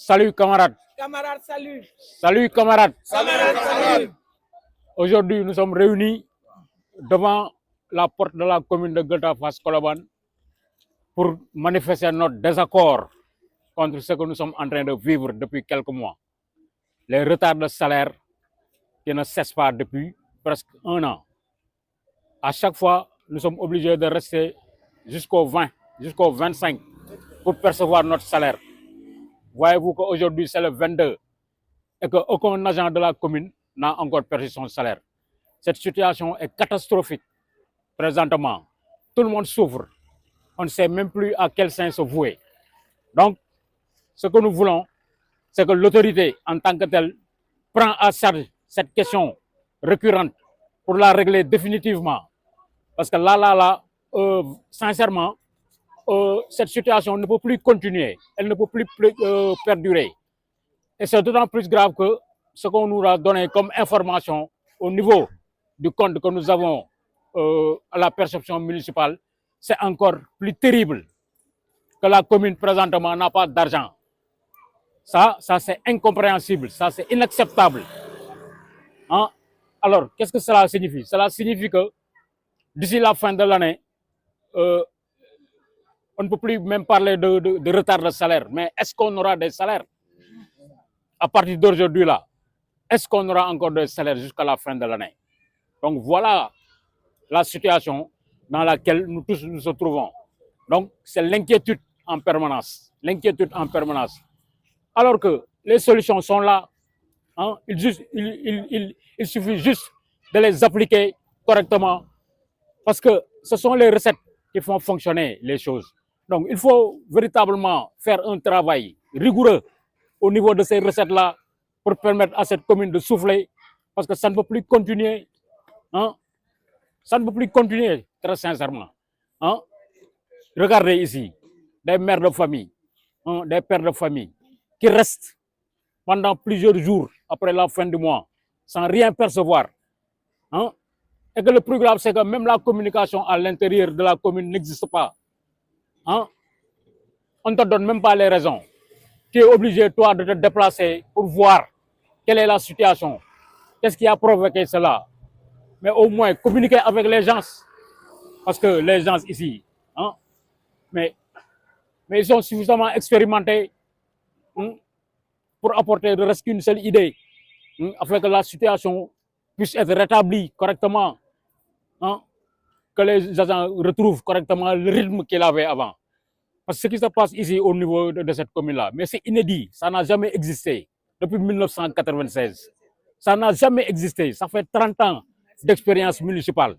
Salut camarades. Camarades, salut. Salut camarades. Camarades, salut. Aujourd'hui, nous sommes réunis devant la porte de la commune de Guelta Fass Colobane pour manifester notre désaccord contre ce que nous sommes en train de vivre depuis quelques mois. Les retards de salaire qui ne cessent pas depuis presque un an. À chaque fois, nous sommes obligés de rester jusqu'au 20, jusqu'au 25 pour percevoir notre salaire. Voyez-vous qu'aujourd'hui, c'est le 22 et qu'aucun agent de la commune n'a encore perçu son salaire. Cette situation est catastrophique présentement. Tout le monde souffre. On ne sait même plus à quel sein se vouer. Donc, ce que nous voulons, c'est que l'autorité en tant que telle prend à charge cette question récurrente pour la régler définitivement. Parce que là, sincèrement, cette situation ne peut plus continuer. Elle ne peut plus perdurer. Et c'est d'autant plus grave que ce qu'on nous a donné comme information au niveau du compte que nous avons à la perception municipale, c'est encore plus terrible que la commune présentement n'a pas d'argent. Ça c'est incompréhensible, ça c'est inacceptable. Hein? Alors, qu'est-ce que cela signifie? Cela signifie que d'ici la fin de l'année, on ne peut plus même parler de retard de salaire. Mais est-ce qu'on aura des salaires? À partir d'aujourd'hui, là, est-ce qu'on aura encore des salaires jusqu'à la fin de l'année? Donc voilà la situation dans laquelle nous tous nous trouvons. Donc c'est l'inquiétude en permanence. L'inquiétude en permanence. Alors que les solutions sont là. Hein, il suffit juste de les appliquer correctement. Parce que ce sont les recettes qui font fonctionner les choses. Donc il faut véritablement faire un travail rigoureux au niveau de ces recettes-là pour permettre à cette commune de souffler, parce que ça ne peut plus continuer. Hein? Ça ne peut plus continuer, très sincèrement. Hein? Regardez ici, des mères de famille, hein, des pères de famille, qui restent pendant plusieurs jours après la fin du mois, sans rien percevoir. Hein? Et que le plus grave, c'est que même la communication à l'intérieur de la commune n'existe pas. Hein? On ne te donne même pas les raisons. Tu es obligé, toi, de te déplacer pour voir quelle est la situation. Qu'est-ce qui a provoqué cela? Mais au moins, communiquer avec les gens. Parce que les gens ici, hein, mais ils sont suffisamment expérimentés, hein, pour apporter de reste qu'une seule idée, hein, afin que la situation puisse être rétablie correctement, hein, que les agents retrouvent correctement le rythme qu'ils avaient avant. Parce que ce qui se passe ici au niveau de cette commune-là, mais c'est inédit, ça n'a jamais existé depuis 1996. Ça n'a jamais existé, ça fait 30 ans d'expérience municipale.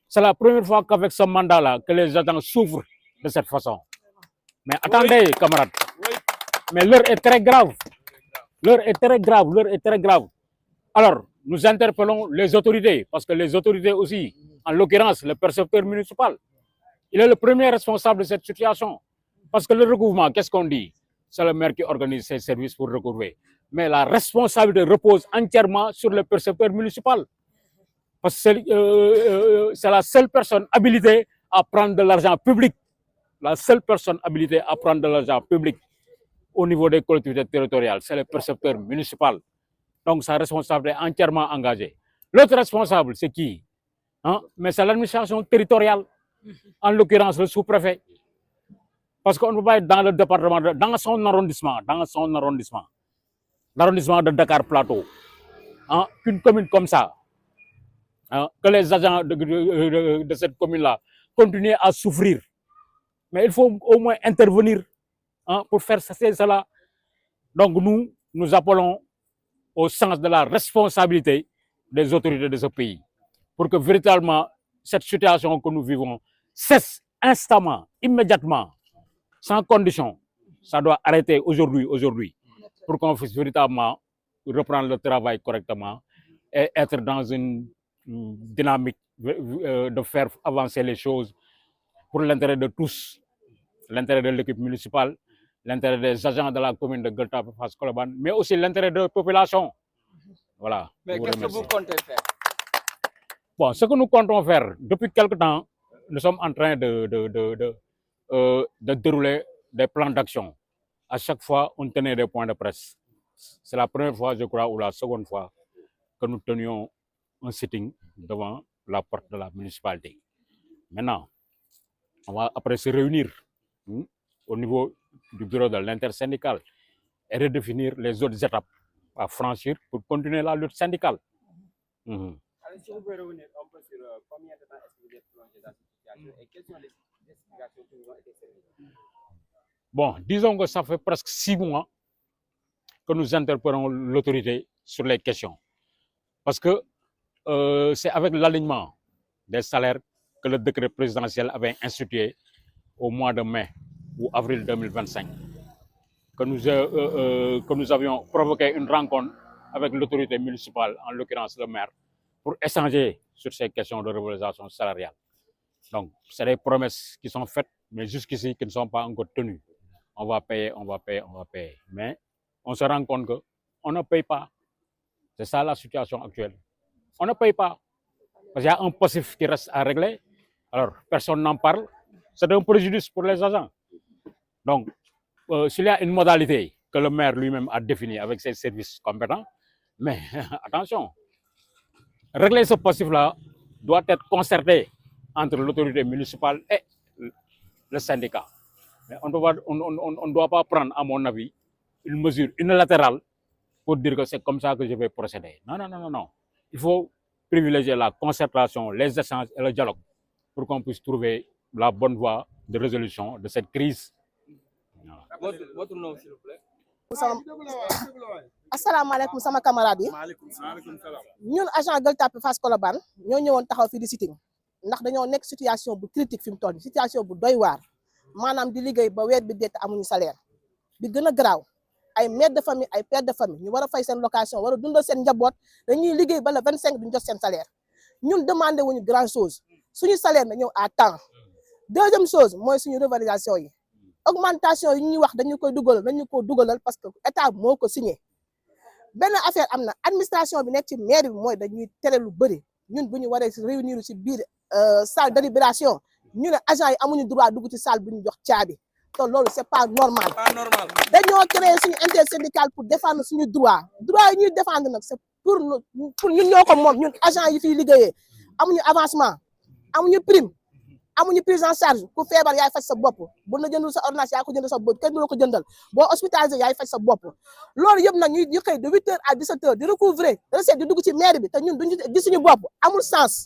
C'est la première fois qu'avec ce mandat-là, que les agents souffrent de cette façon. Mais attendez, camarades, mais l'heure est très grave. L'heure est très grave, l'heure est très grave. Alors, nous interpellons les autorités, parce que les autorités aussi, en l'occurrence le percepteur municipal, il est le premier responsable de cette situation. Parce que le recouvrement, qu'est-ce qu'on dit? C'est le maire qui organise ses services pour recouvrer. Mais la responsabilité repose entièrement sur le percepteur municipal. Parce que c'est la seule personne habilitée à prendre de l'argent public. La seule personne habilitée à prendre de l'argent public au niveau des collectivités territoriales, c'est le percepteur municipal. Donc sa responsabilité est entièrement engagée. L'autre responsable, c'est qui? Hein? Mais c'est l'administration territoriale, en l'occurrence le sous-préfet. Parce qu'on ne peut pas être dans le département, dans son arrondissement, l'arrondissement de Dakar Plateau, hein, qu'une commune comme ça, hein, que les agents de cette commune-là continuent à souffrir. Mais il faut au moins intervenir, hein, pour faire cesser cela. Donc nous appelons au sens de la responsabilité des autorités de ce pays, pour que véritablement cette situation que nous vivons cesse instamment, immédiatement, sans condition. Ça doit arrêter aujourd'hui, pour qu'on puisse véritablement reprendre le travail correctement et être dans une dynamique de faire avancer les choses pour l'intérêt de tous, l'intérêt de l'équipe municipale, l'intérêt des agents de la commune de Guelta Fass Colobane, mais aussi l'intérêt de la population. Voilà. Mais qu'est-ce que vous comptez faire? Bon, ce que nous comptons faire, depuis quelque temps, nous sommes en train de dérouler des plans d'action à chaque fois, on tenait des points de presse. C'est la première fois, je crois, ou la seconde fois que nous tenions un sitting devant la porte de la municipalité. Maintenant, on va après se réunir au niveau du bureau de l'intersyndical et redéfinir les autres étapes à franchir pour continuer la lutte syndicale. Alors, si vous pouvez revenir un peu sur combien de temps est-ce que vous êtes plongé dans cette situation et quelles sont les explications qui vous ont été servies? Bon, disons que ça fait presque 6 mois que nous interpellons l'autorité sur les questions. Parce que c'est avec l'alignement des salaires que le décret présidentiel avait institué au mois de mai ou avril 2025, que nous avions provoqué une rencontre avec l'autorité municipale, en l'occurrence le maire, pour échanger sur ces questions de revalorisation salariale. Donc, c'est des promesses qui sont faites, mais jusqu'ici qui ne sont pas encore tenues. On va payer, on va payer, on va payer. Mais on se rend compte qu'on ne paye pas. C'est ça la situation actuelle. On ne paye pas. Parce qu'il y a un passif qui reste à régler. Alors, personne n'en parle. C'est un préjudice pour les agents. Donc, s'il y a une modalité que le maire lui-même a définie avec ses services compétents, mais attention, régler ce passif-là doit être concerté entre l'autorité municipale et le syndicat. Mais on ne doit pas prendre, à mon avis, une mesure unilatérale pour dire que c'est comme ça que je vais procéder. Non, non, non, non, non. Il faut privilégier la concertation, les échanges et le dialogue pour qu'on puisse trouver la bonne voie de résolution de cette crise. Votre nom, s'il vous plaît. asalaamaaleykum sama camarade yi ñun agent Gueule Tapée Fass Colobane ñoo ñëwoon taxaw fii di sitting ndax dañoo nekk situation bu critique fi mu toll situation bu doy waar maanaam di liggéey ba weer bi dee te amuñu salaire bi gën a garaaw ay mère de famille ay père de famille ñu war a fay seen location war a dundal seen njaboot dañuy liggéey ba le 25 duñ jot seen salaire ñun demandé wuñu grand chose suñu salaire na ñëw à temps. Deuxième chose mooy suñu revalorisation yi augmentation yi ñuy wax dañu koy dugalal dañu ko dugalal parce que état moo ko signé. benn affaire am na administration bi nekk ci mairie bi mooy dañuy tere lu bëri ñun bu ñu waree réunir ci biir salle délibération ñu ne agent yi amuñu droit dugg ci salle bu ñu jox caabi te loolu c'est pas normal. dañoo créé suñu intersyndical pour défendre suñu droit yi ñuy défendre nag c'est pour ñun ñoo ko moom ñun agent yi fiy liggéeyee amuñu avancement amuñu prime amuñu prise en charge ku feebar yaay faj sa bopp bu la jëndul sa ordonnance yaa ko jëndal sa bopp kenn du la ko jëndal boo hospitalisé yaay faj sa bopp loolu yëpp nag ñuy xëy de 8h à 17h di recouvrer recette di dugg ci mairie bi te ñun duñu gis suñu bopp amul sens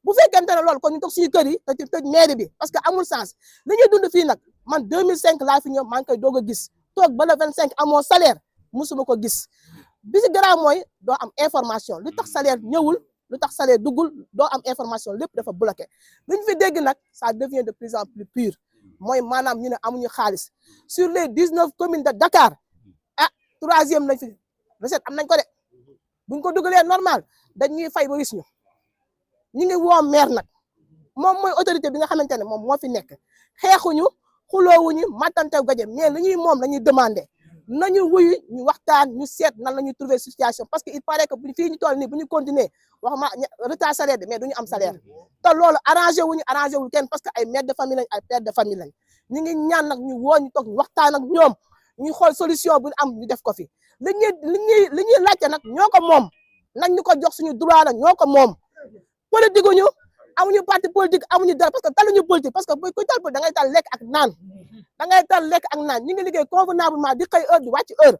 bu fekkente ne loolu kon ñu toog suñu kër yi te tëj mairie bi parce que amul sens li ñuy dund fii nag man 2005 laa fi ñëw maa ngi koy doog a gis toog ba le 25 amoo salaire musuma ko gis bi si garaaw mooy doo am information lu tax salaire ñëwul lu tax salaire duggul doo am information lépp dafa bloqué li ñu fi dégg nag ça devient de plus en plus pur mooy maanaam ñu ne amuñu xaalis sur les 19 communes de Dakar ah 3e lañ fi recette am nañ ko de buñ ko dugalee normal dañuy fay ba wis ñu ngi woo maire nag moom mooy autorité bi nga xamante ne moom moo fi nekk xeexuñu xuloowuñu matante gaje mais li ñuy moom la ñuy demandé nañu wuyu ñu waxtaan ñu seet nan la ñuy trouver situation parce que il paraît que fii ñu toll nii bu ñu continuer wax ma retard salaire bi mais duñu am salaire te loolu arrangé wul kenn parce que ay mère de famille lañ ay père de famille lañ ñu ngi ñaan nag ñu woo ñu toog ñu waxtaan ak ñoom ñu xool solution bu am ñu def ko fi li ñuy laajte nag ñoo ko moom nañ ñu ko jox suñu droit la ñoo ko moom politique ñu amuñu parti politique amuñu dara parce que taluñu politique parce que kuy tal da ngay tal lekk ak naan ñu ngi liggéey convenablement di xëy heure di wàcc heure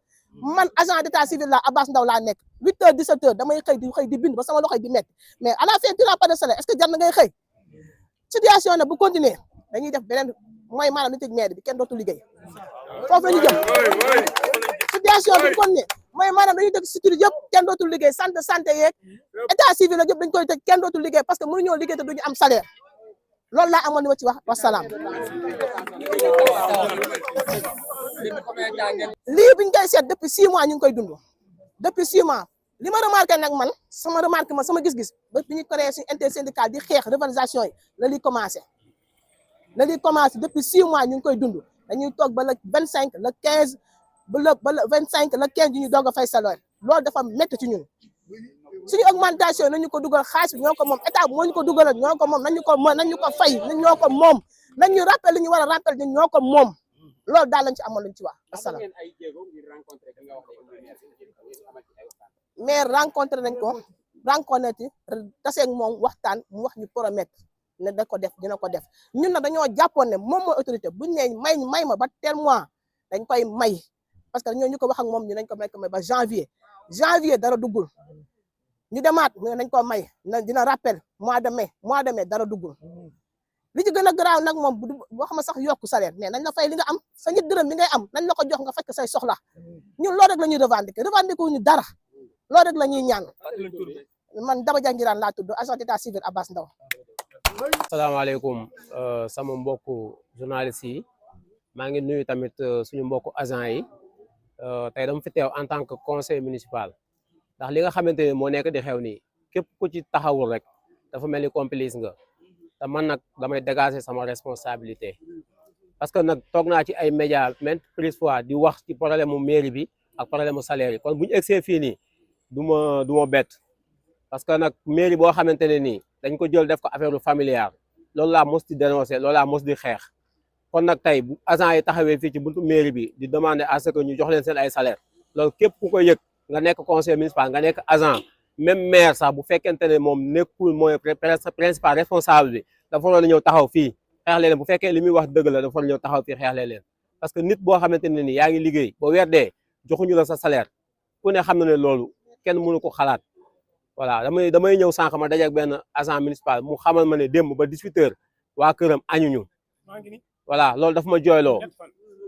man agent d'état civil la Abbas Ndaw laa nekk 8h 17h damay xëy di bind ba sama loxoy di métti mais à la fin tu n'as pas de salaire est-ce que jar na ngay xëy situation nag bu continuer dañuy def beneen mooy maanaam li tëj maire bi kenn dootu liggéey foofu la ñu jëm situation bi bu continuer mooy maanaam dañuy tëj structure yëpp kenn dootul liggéey santé yeeg état civil la yëpp dañ koy tëj kenn dootul liggéey parce que mënuñoo liggéey te duñu am salaire loolu laa amoon li ma ci wax wasalaam. lii biñ koy seet depuis 6 mois ñu ngi koy dund depuis 6 mois li ma remarqué nag man sama gis-gis ba bi ñu créé suñu intersyndical di xeex revalorisation yi la liy commencé depuis 6 mois ñu ngi koy dund dañuy toog ba le 25 le 15 ba le 25 le 15 ñu doog a fay salaire loolu dafa métti ci ñun. suñu augmentation nañu ko dugal xaalis bi ñoo ko moom état moo ñu ko dugalal ñoo ko moom nañu ko fay ñoo ko moom nañu rappel li ñu war a rappel ñun ñoo ko moom loolu daal lañ ci amoon luñ ci wax asalaam. mais rencontré nañ ko rencontré ci taseeg moom waxtaan mu wax ñu promettre ne da ko def dina ko def ñun nag dañoo jàppoon ne moom mooy autorité buñ ne may ma ba tel mois dañ koy may parce que ñoo ñu ko wax ak moom ñu nañ ko may ba janvier dara duggul ñu demaat mu ne nañ ko may na dina rappel mois de mai dara duggul li ci gën a garaaw nag moom boo xam ne sax yokku salaire mais nañ la fay li nga am sa ñett dërëm bi ngay am nañ la ko jox nga fekk say soxla ñun loolu rek la ñuy revendiquer wuñu dara loolu rek la ñuy ñaan man Daba Diangirane laa tudd agent d'état civil Abass Ndao. asalaamaaleykum sama mbokku journaliste yi maa ngi nuyu tamit suñu mbokku agent yi tey dama fi teew en tant que conseil municipal ndax li nga xamante ne moo nekk di xew nii képp ku ci taxawul rek dafa mel ni complice nga te man nag damay dégager sama responsabilité parce que nag toog naa ci ay médias maintes fois di wax ci problème mu mairie bi ak problème mu salaire yi kon bu ñu egsee fii nii du ma bett parce que nag mairie boo xamante ne nii dañ ko jël def ko affaire familiale loolu laa mos di dénoncer loolu laa mos di xeex kon nag tey bu agent yi taxawee fii ci buntu mairie bi di demander à ce que ñu jox leen seen ay salaire loolu képp ku ko yëg nga nekk conseil municipal nga nekk agent même maire sax bu fekkente ne moom nekkul mooy principal responsable bi dafa waroon a ñëw taxaw fii xeex leen bu fekkee li muy wax dëgg la dafa waroon a ñëw taxaw fii xeex leen parce que nit boo xamante ne nii yaa ngi liggéey ba weer dee joxuñu la sa salaire ku ne xam na ne loolu kenn mënu ko xalaat voilà damay ñëw sànq ma dajeeg benn agent municipal mu xamal ma ne démb ba 18h waa këram añuñu voilà loolu dafa ma jooyloo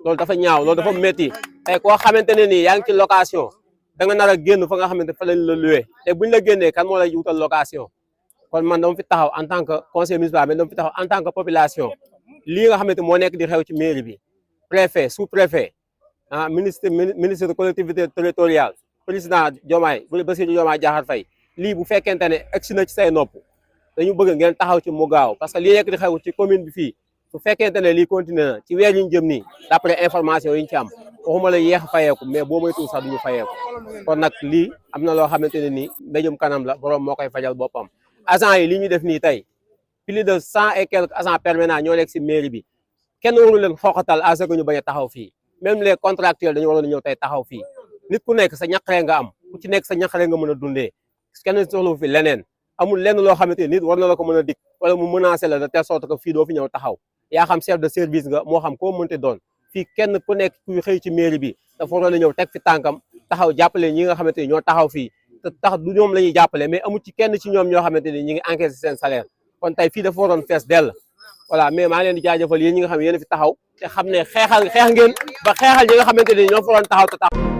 loolu dafa ñaaw loolu dafa métti tey koo xamante ne nii yaa ngi ci location da nga nar a génn fa nga xamante fa lañ la loué te buñ la génnee kan moo lay wutal location kon man dama fi taxaw en tant que conseil municipal mais dama fi taxaw en tant que population lii nga xamante moo nekk di xew ci mairie bi préfet sous préfet ministre de collectivité territoriale président Diomaye Bassirou Diomaye Diakhar Faye lii bu fekkente ne egsi na ci say nopp dañu bëgg ngeen taxaw ci mu gaaw parce que lii nekk di xew ci commune bi fii su fekkente ne lii continué na ci weer yi ñu jëm nii d'après information yi ñu ci am waxuma la yéex a fayeeku mais boo moytuwul sax duñu fayeeku kon nag lii am na loo xamante ne nii mbéjum kanam la borom moo koy fajal boppam agent yi li ñu def nii tey plus de 100 et quelques agents permanents ñoo nekk si mairie bi kenn waru leen xooxatal à ce que ñu bañ a taxaw fii même les contractuels dañu waroon a ñëw tey taxaw fii nit ku nekk sa ñaqare nga am ku ci nekk sa ñaqare nga mën a dundee kenn soxlu fi leneen amul lenn loo xamante ni nit war na la ko mën a dik wala mu menacé la de telle sorte que fii doo fi ñëw taxaw yaa xam chef de service nga moo xam koo mënte doon fii kenn ku nekk kuy xëy ci mairie bi dafa waroon a ñëw teg fi tànkam taxaw jàppale ñi nga xamante ni ñoo taxaw fii te tax du ñoom la ñuy jàppale mais amul ci kenn ci ñoom ñoo xamante ni ñi ngi encaissé seen salaire kon tey fii dafa waroon fees dell voilà mais maa ngi leen di jaajëfal yéen ñi nga xam ne yéen fi taxaw te xam ne xeex ngeen ba xeexal ñi nga xamante ni ñoo fa waroon taxaw te taxaw